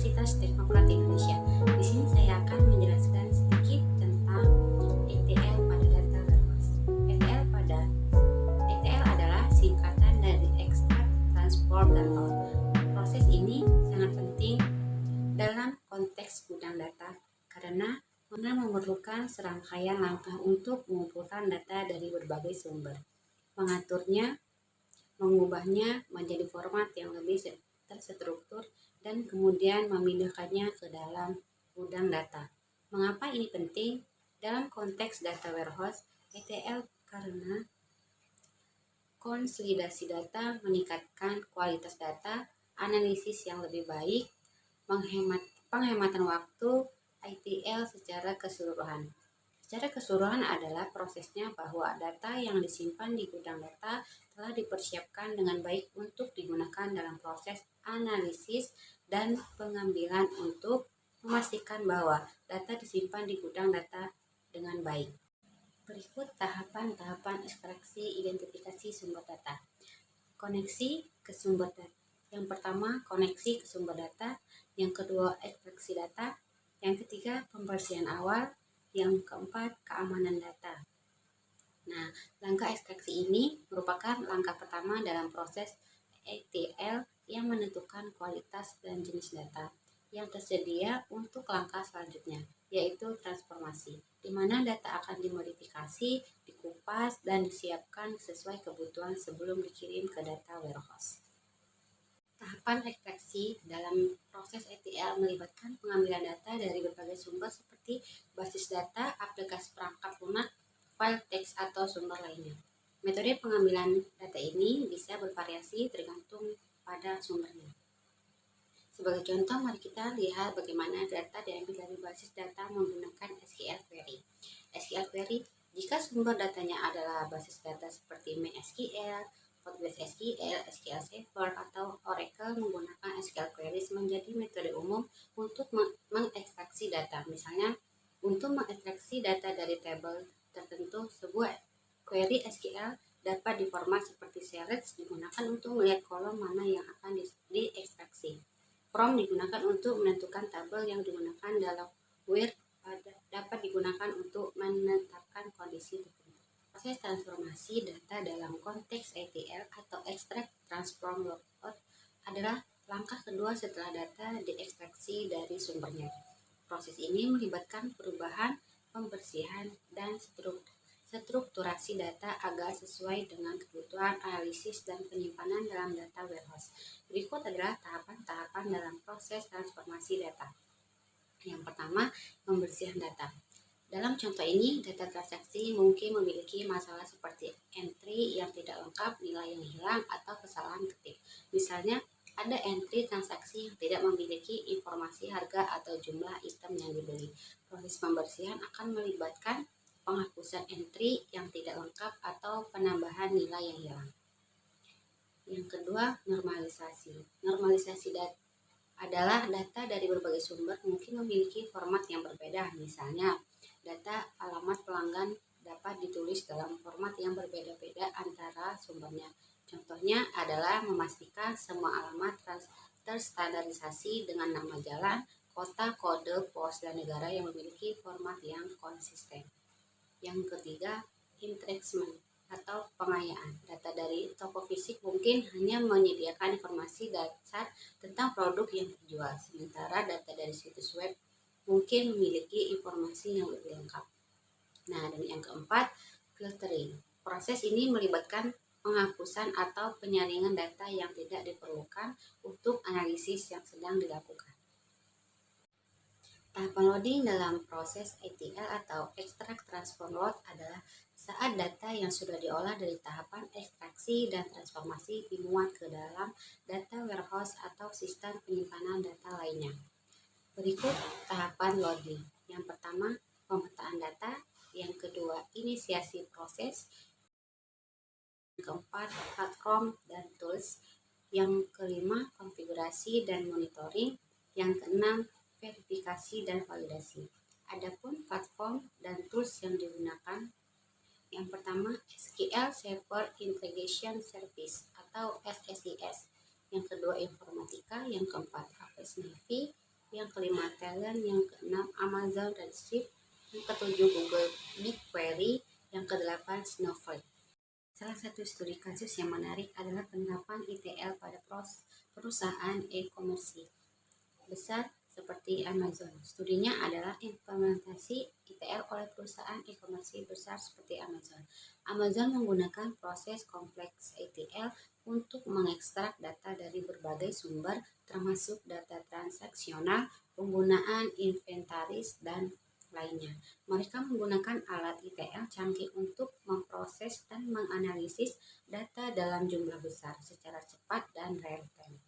Universitas Teknokrat Indonesia. Di sini saya akan menjelaskan sedikit tentang ETL pada data warehouse. ETL adalah singkatan dari Extract, Transform, dan Load. Proses ini sangat penting dalam konteks gudang data karena memerlukan serangkaian langkah untuk mengumpulkan data dari berbagai sumber, mengaturnya, mengubahnya menjadi format yang lebih terstruktur, dan kemudian memindahkannya ke dalam gudang data. Mengapa ini penting? Dalam konteks data warehouse, ETL karena konsolidasi data meningkatkan kualitas data, analisis yang lebih baik, penghematan waktu, ETL secara keseluruhan. Secara keseluruhan adalah prosesnya bahwa data yang disimpan di gudang data telah dipersiapkan dengan baik untuk digunakan dalam proses analisis dan pengambilan untuk memastikan bahwa data disimpan di gudang data dengan baik. Berikut tahapan-tahapan ekstraksi identifikasi sumber data. Koneksi ke sumber data. Yang pertama, koneksi ke sumber data. Yang kedua, ekstraksi data. Yang ketiga, pembersihan awal. Yang keempat, keamanan data. Nah, langkah ekstraksi ini merupakan langkah pertama dalam proses ETL yang menentukan kualitas dan jenis data yang tersedia untuk langkah selanjutnya, yaitu transformasi, di mana data akan dimodifikasi, dikupas, dan disiapkan sesuai kebutuhan sebelum dikirim ke data warehouse. Tahapan ekstraksi dalam proses ETL melibatkan pengambilan data dari berbagai sumber seperti basis data, aplikasi perangkat lunak, file teks, atau sumber lainnya. Metode pengambilan data ini bisa bervariasi tergantung pada sumbernya. Sebagai contoh, mari kita lihat bagaimana data diambil dari basis data menggunakan SQL query. SQL query, jika sumber datanya adalah basis data seperti MySQL, PostgreSQL, SQL Server, atau Oracle, menggunakan SQL queries menjadi metode umum untuk mengekstraksi data. Misalnya, untuk mengekstraksi data dari tabel tertentu, sebuah query SQL dapat diformat seperti series digunakan untuk melihat kolom mana yang akan diekstraksi. From digunakan untuk menentukan tabel yang digunakan dalam where dapat digunakan untuk menetapkan kondisi tertentu. Proses transformasi data dalam konteks ETL atau Extract, Transform, Load adalah langkah kedua setelah data diekstraksi dari sumbernya. Proses ini melibatkan perubahan, pembersihan, dan strukturasi data agar sesuai dengan kebutuhan analisis dan penyimpanan dalam data warehouse. Berikut adalah tahapan-tahapan dalam proses transformasi data. Yang pertama, pembersihan data. Dalam contoh ini, data transaksi mungkin memiliki masalah seperti entry yang tidak lengkap, nilai yang hilang, atau kesalahan ketik. Misalnya, ada entry transaksi yang tidak memiliki informasi harga atau jumlah item yang dibeli. Proses pembersihan akan melibatkan penghapusan entry yang tidak lengkap atau penambahan nilai yang hilang. Yang kedua, normalisasi. Normalisasi data adalah data dari berbagai sumber mungkin memiliki format yang berbeda. Misalnya, data alamat pelanggan dapat ditulis dalam format yang berbeda-beda antara sumbernya. Contohnya adalah memastikan semua alamat terstandarisasi dengan nama jalan, kota, kode, pos, dan negara yang memiliki format yang konsisten. Yang ketiga, enrichment atau pengayaan. Data dari toko fisik mungkin hanya menyediakan informasi dasar tentang produk yang terjual, sementara data dari situs web mungkin memiliki informasi yang lebih lengkap. Nah, dan yang keempat, filtering. Proses ini melibatkan penghapusan atau penyaringan data yang tidak diperlukan untuk analisis yang sedang dilakukan. Tahapan loading dalam proses ETL atau Extract, Transform, Load adalah saat data yang sudah diolah dari tahapan ekstraksi dan transformasi dimuat ke dalam data warehouse atau sistem penyimpanan data lainnya. Berikut tahapan loading. Yang pertama, pemetaan data. Yang kedua, inisiasi proses. Yang keempat, platform dan tools. Yang kelima, konfigurasi dan monitoring. Yang keenam, verifikasi dan validasi. Adapun platform dan tools yang digunakan, yang pertama SQL Server Integration Service atau SSIS, yang kedua informatika, yang keempat Office Navi, yang kelima Talent, yang keenam Amazon Redshift, yang ketujuh Google BigQuery, yang kedelapan Snowflake. Salah satu studi kasus yang menarik adalah penerapan ETL pada perusahaan e-commerce besar seperti Amazon. Studinya adalah implementasi ETL oleh perusahaan e-commerce besar seperti Amazon. Amazon menggunakan proses kompleks ETL untuk mengekstrak data dari berbagai sumber, termasuk data transaksional, penggunaan inventaris, dan lainnya. Mereka menggunakan alat ETL canggih untuk memproses dan menganalisis data dalam jumlah besar secara cepat dan real-time.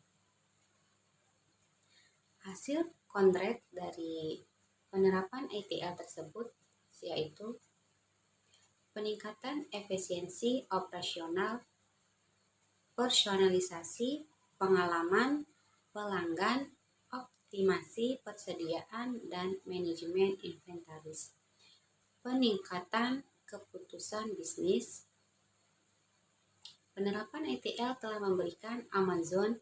Hasil konkret dari penerapan ETL tersebut yaitu peningkatan efisiensi operasional, personalisasi pengalaman pelanggan, optimasi persediaan dan manajemen inventaris, peningkatan keputusan bisnis. Penerapan ETL telah memberikan Amazon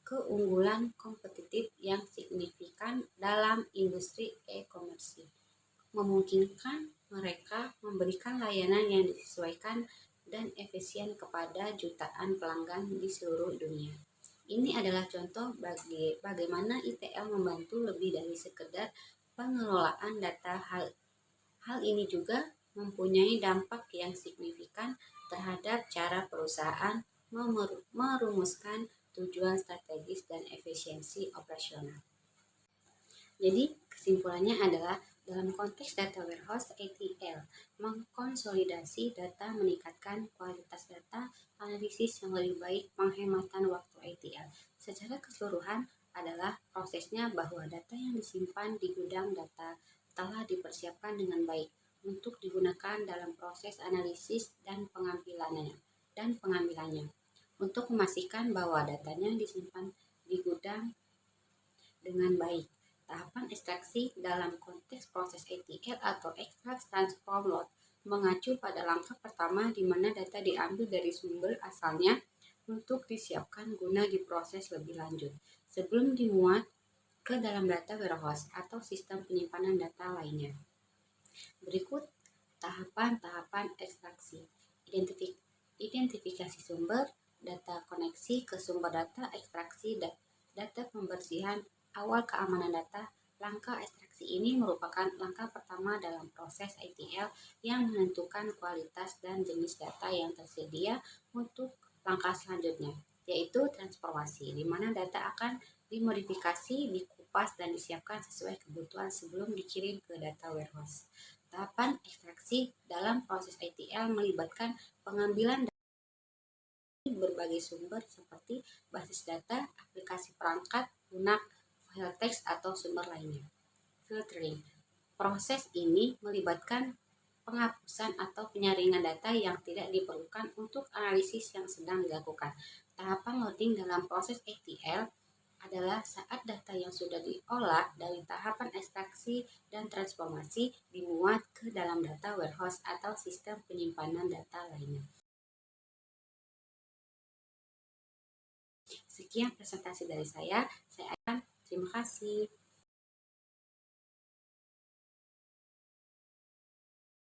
keunggulan kompetitif yang signifikan dalam industri e-commerce, memungkinkan mereka memberikan layanan yang disesuaikan dan efisien kepada jutaan pelanggan di seluruh dunia. Ini adalah contoh bagaimana ETL membantu lebih dari sekedar pengelolaan data. Hal ini juga mempunyai dampak yang signifikan terhadap cara perusahaan merumuskan tujuan strategis dan efisiensi operasional. Jadi, kesimpulannya adalah dalam konteks data warehouse, ETL mengkonsolidasi data, meningkatkan kualitas data, analisis yang lebih baik, penghematan waktu. ETL secara keseluruhan adalah prosesnya bahwa data yang disimpan di gudang data telah dipersiapkan dengan baik untuk digunakan dalam proses analisis dan pengambilannya. Untuk memastikan bahwa datanya disimpan di gudang dengan baik. Tahapan ekstraksi dalam konteks proses ETL atau Extract Transform Load mengacu pada langkah pertama di mana data diambil dari sumber asalnya untuk disiapkan guna diproses lebih lanjut sebelum dimuat ke dalam data warehouse atau sistem penyimpanan data lainnya. Berikut tahapan-tahapan ekstraksi. Identifikasi sumber data, koneksi ke sumber data, ekstraksi data, pembersihan awal, keamanan data. Langkah ekstraksi ini merupakan langkah pertama dalam proses ETL yang menentukan kualitas dan jenis data yang tersedia untuk langkah selanjutnya, yaitu transformasi, di mana data akan dimodifikasi, dikupas, dan disiapkan sesuai kebutuhan sebelum dikirim ke data warehouse. Tahapan ekstraksi dalam proses ETL melibatkan pengambilan dari berbagai sumber seperti basis data, aplikasi perangkat, lunak, file teks, atau sumber lainnya. Filtering. Proses ini melibatkan penghapusan atau penyaringan data yang tidak diperlukan untuk analisis yang sedang dilakukan. Tahapan loading dalam proses ETL adalah saat data yang sudah diolah dari tahapan ekstraksi dan transformasi dimuat ke dalam data warehouse atau sistem penyimpanan data lainnya. Sekian presentasi dari saya. Terima kasih.